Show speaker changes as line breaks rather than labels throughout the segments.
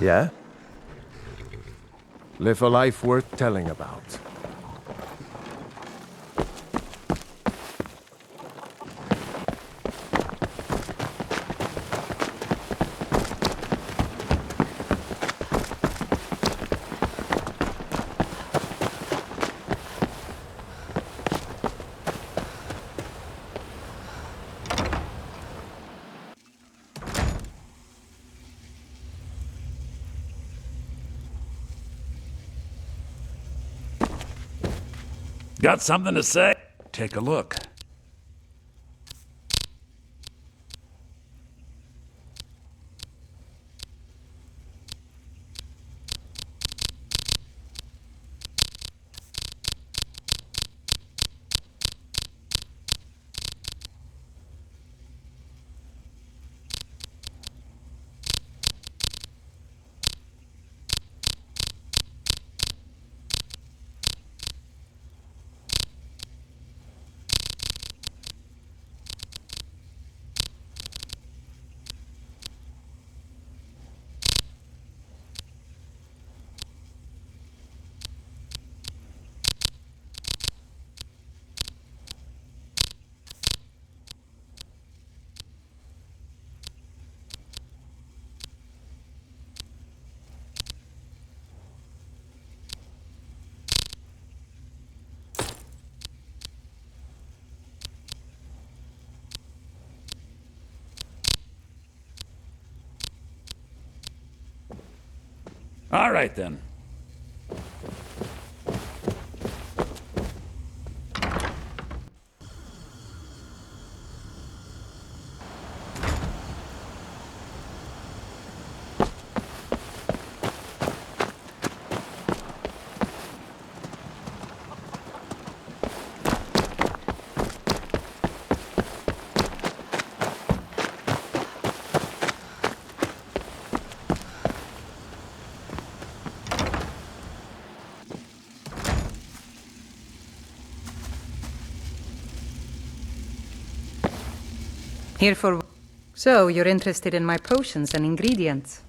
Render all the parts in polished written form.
Yeah? Live a life worth telling about.
Got something to say? Take a look. All right, then.
Here for... So, you're interested in my potions and ingredients?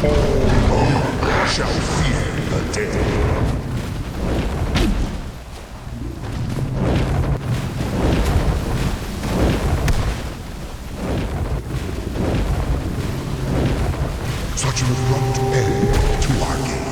Shall fear the dead. Such an abrupt end to our game.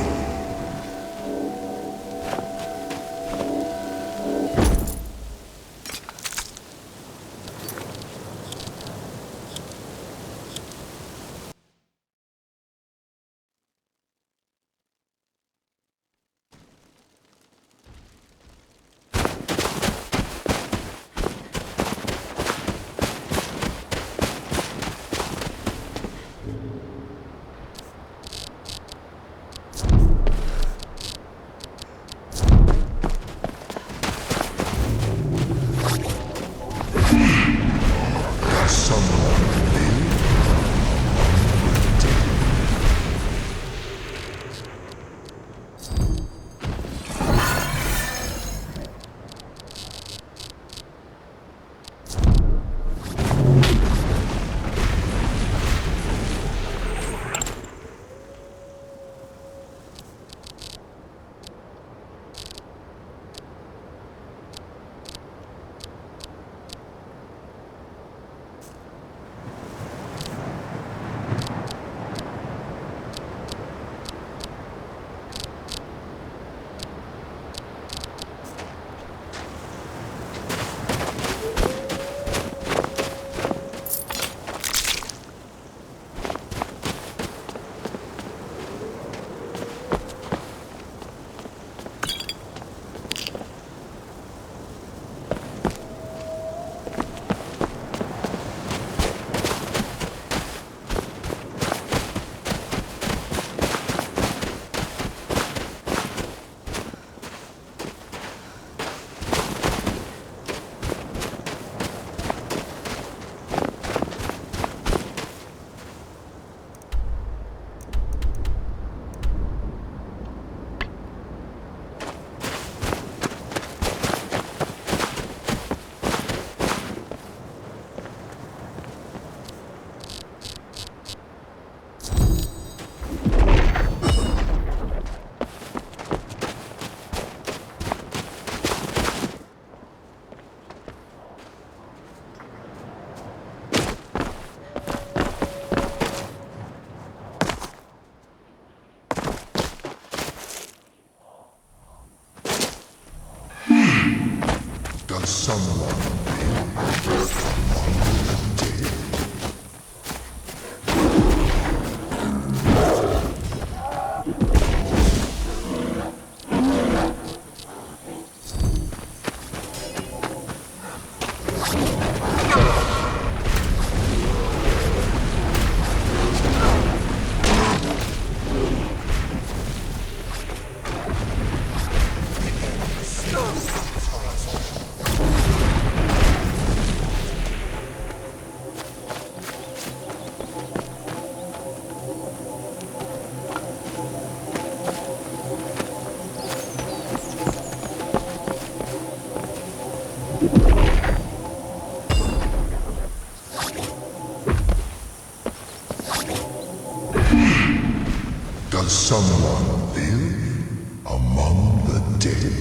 Does someone live among the dead?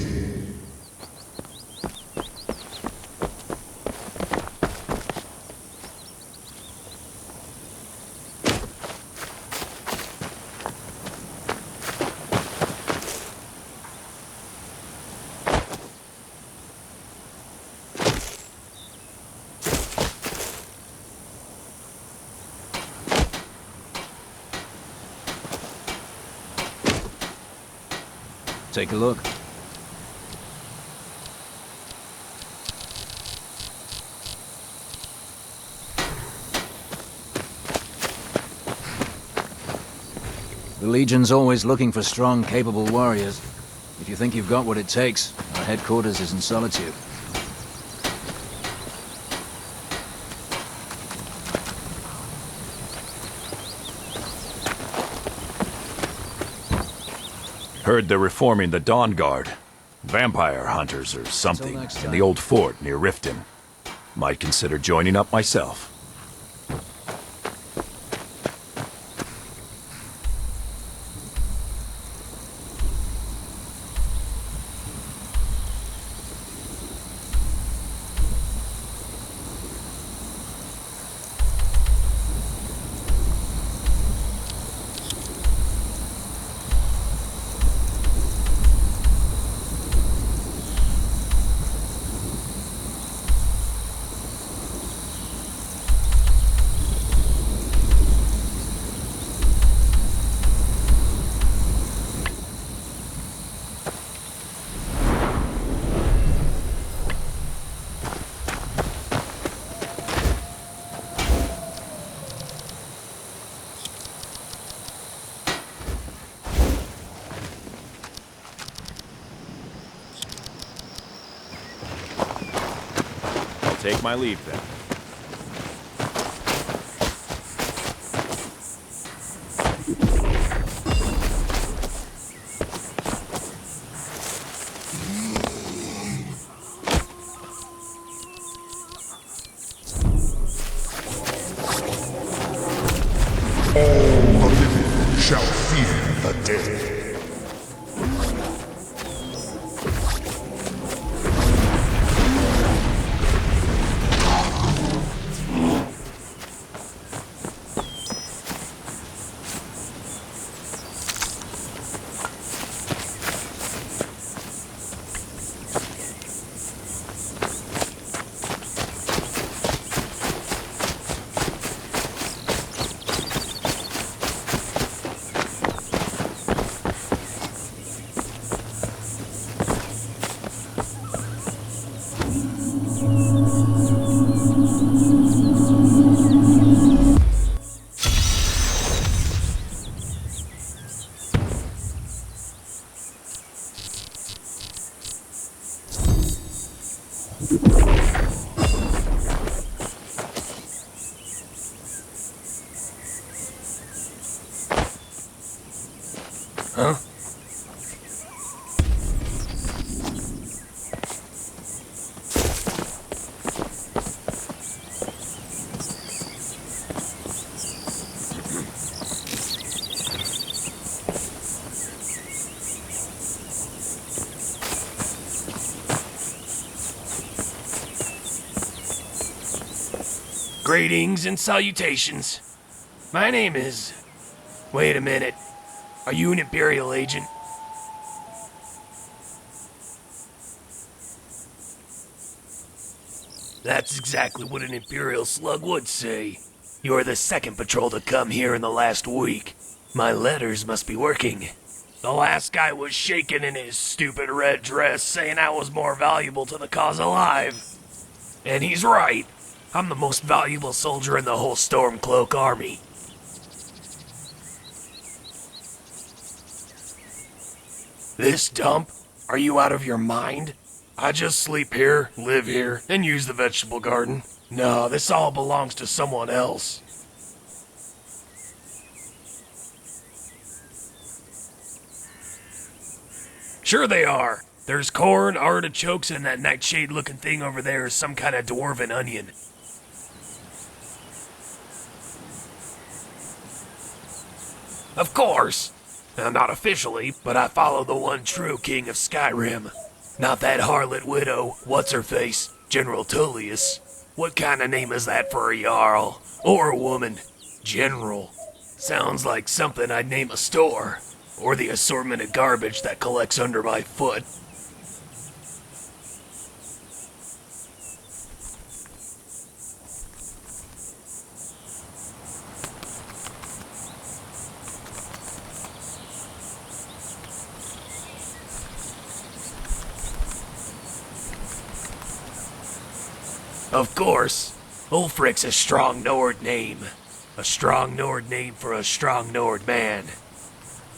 Take a look. The Legion's always looking for strong, capable warriors. If you think you've got what it takes, our headquarters is in Solitude.
Heard they're reforming the Dawn Guard. Vampire hunters or something in the old fort near Riften. Might consider joining up myself.
take my leave then.
All the living shall fear the dead.
Huh?
Greetings and salutations. My name is... Wait a minute. Are you an Imperial agent? That's exactly what an Imperial slug would say. You're the second patrol to come here in the last week. My letters must be working. The last guy was shaking in his stupid red dress, saying I was more valuable to the cause alive. And he's right. I'm the most valuable soldier in the whole Stormcloak army. This dump? Are you out of your mind? I just sleep here, live here, and use the vegetable garden. No, this all belongs to someone else. Sure they are. There's corn, artichokes, and that nightshade-looking thing over there is some kind of dwarven onion. Of course! Not officially, but I follow the one true king of Skyrim. Not that harlot widow, what's-her-face, General Tullius. What kind of name is that for a jarl? Or a woman? General. Sounds like something I'd name a store. Or the assortment of garbage that collects under my foot. Of course, Ulfric's a strong Nord name. A strong Nord name for a strong Nord man.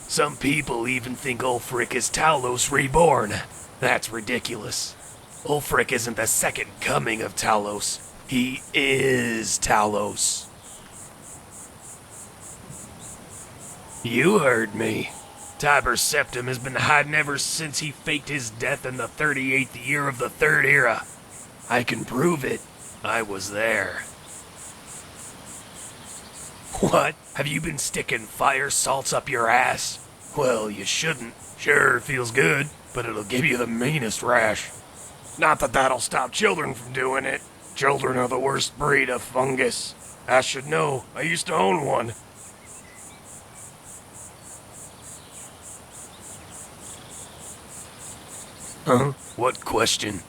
Some people even think Ulfric is Talos reborn. That's ridiculous. Ulfric isn't the second coming of Talos. He is Talos. You heard me. Tiber Septim has been hiding ever since he faked his death in the 38th year of the Third Era. I can prove it. I was there. What? Have you been sticking fire salts up your ass? Well, you shouldn't. Sure, it feels good, but it'll give you the meanest rash. Not that that'll stop children from doing it. Children are the worst breed of fungus. I should know. I used to own one. Huh? What question?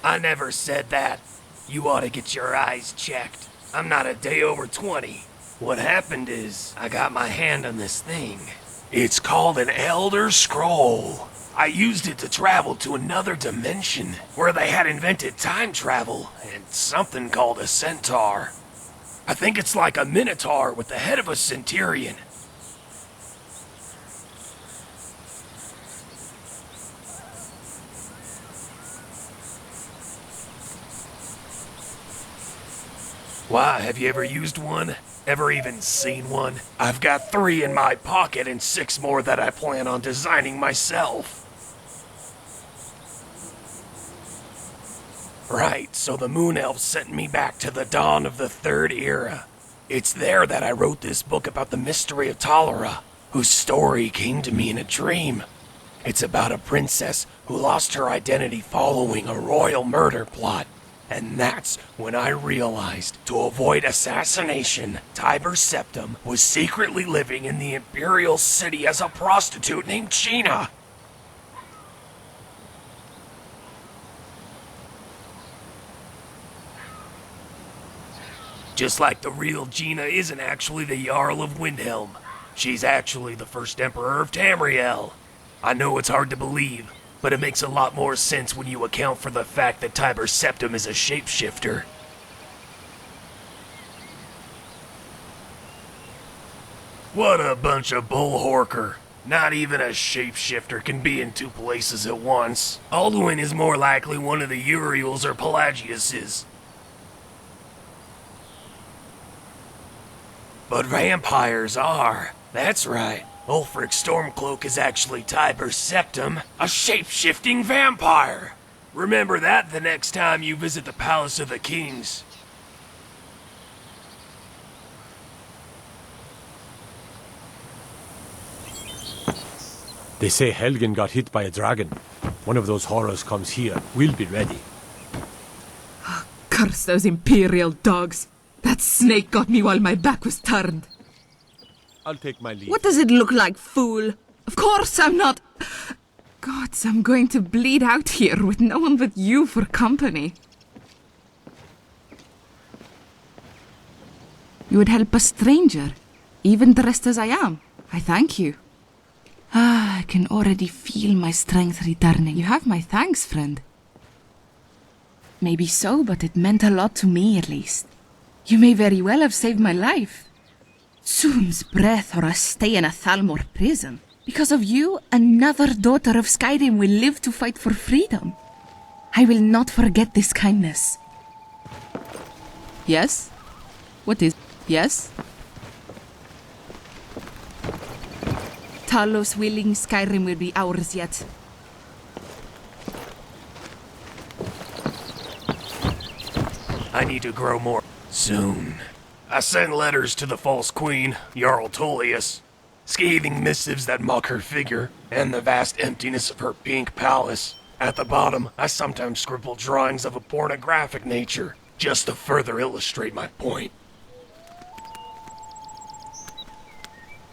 I never said that. You ought to get your eyes checked. I'm not a day over 20. What happened is, I got my hand on this thing. It's called an Elder Scroll. I used it to travel to another dimension, where they had invented time travel, and something called a centaur. I think it's like a minotaur with the head of a centurion. Why, have you ever used one? Ever even seen one? I've got 3 in my pocket and 6 more that I plan on designing myself. Right, so the Moon Elves sent me back to the dawn of the Third Era. It's there that I wrote this book about the mystery of Talura, whose story came to me in a dream. It's about a princess who lost her identity following a royal murder plot. And that's when I realized, to avoid assassination, Tiber Septim was secretly living in the Imperial City as a prostitute named Gina. Just like the real Gina isn't actually the Jarl of Windhelm. She's actually the first Emperor of Tamriel. I know it's hard to believe, but it makes a lot more sense when you account for the fact that Tiber Septim is a shapeshifter. What a bunch of bullhorker. Not even a shapeshifter can be in 2 places at once. Alduin is more likely one of the Uriels or Pelagiuses. But vampires are. That's right. Ulfric Stormcloak is actually Tiber Septim, a shape-shifting vampire. Remember that the next time you visit the Palace of the Kings.
They say Helgen got hit by a dragon. One of those horrors comes here. We'll be ready.
Curse those Imperial dogs. That snake got me while my back was turned.
I'll take my leave.
What does it look like, fool? Of course I'm not... Gods, I'm going to bleed out here with no one but you for company. You would help a stranger, even dressed as I am. I thank you. I can already feel my strength returning. You have my thanks, friend. Maybe so, but it meant a lot to me at least. You may very well have saved my life. Soon's breath or a stay in a Thalmor prison. Because of you, another daughter of Skyrim will live to fight for freedom. I will not forget this kindness. Yes? What is... Yes? Talos willing, Skyrim will be ours yet.
I need to grow more. Soon. I send letters to the false queen, Jarl Tullius, scathing missives that mock her figure and the vast emptiness of her pink palace. At the bottom, I sometimes scribble drawings of a pornographic nature, just to further illustrate my point.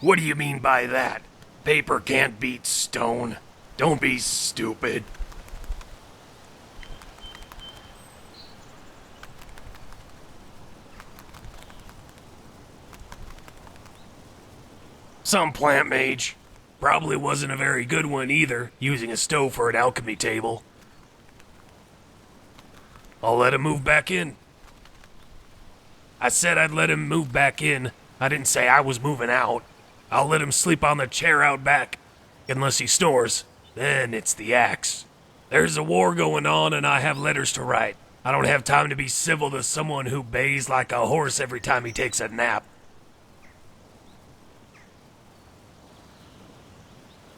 What do you mean by that? Paper can't beat stone. Don't be stupid. Some plant mage. Probably wasn't a very good one either, using a stove for an alchemy table. I'll let him move back in. I said I'd let him move back in. I didn't say I was moving out. I'll let him sleep on the chair out back. Unless he snores. Then it's the axe. There's a war going on and I have letters to write. I don't have time to be civil to someone who bays like a horse every time he takes a nap.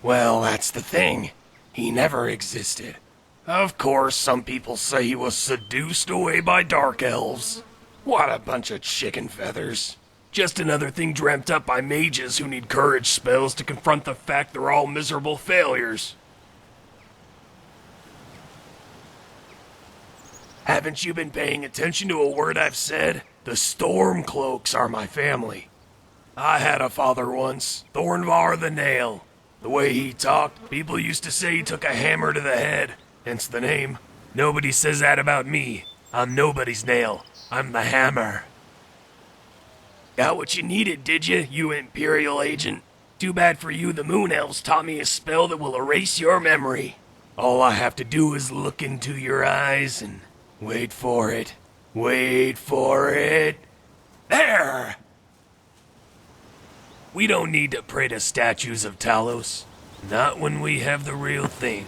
Well, that's the thing. He never existed. Of course, some people say he was seduced away by dark elves. What a bunch of chicken feathers. Just another thing dreamt up by mages who need courage spells to confront the fact they're all miserable failures. Haven't you been paying attention to a word I've said? The Stormcloaks are my family. I had a father once, Thornvar the Nail. The way he talked, people used to say he took a hammer to the head, hence the name. Nobody says that about me. I'm nobody's nail. I'm the hammer. Got what you needed, did you, you Imperial agent? Too bad for you, the Moon Elves taught me a spell that will erase your memory. All I have to do is look into your eyes and wait for it. Wait for it. There! We don't need to pray to statues of Talos. Not when we have the real thing.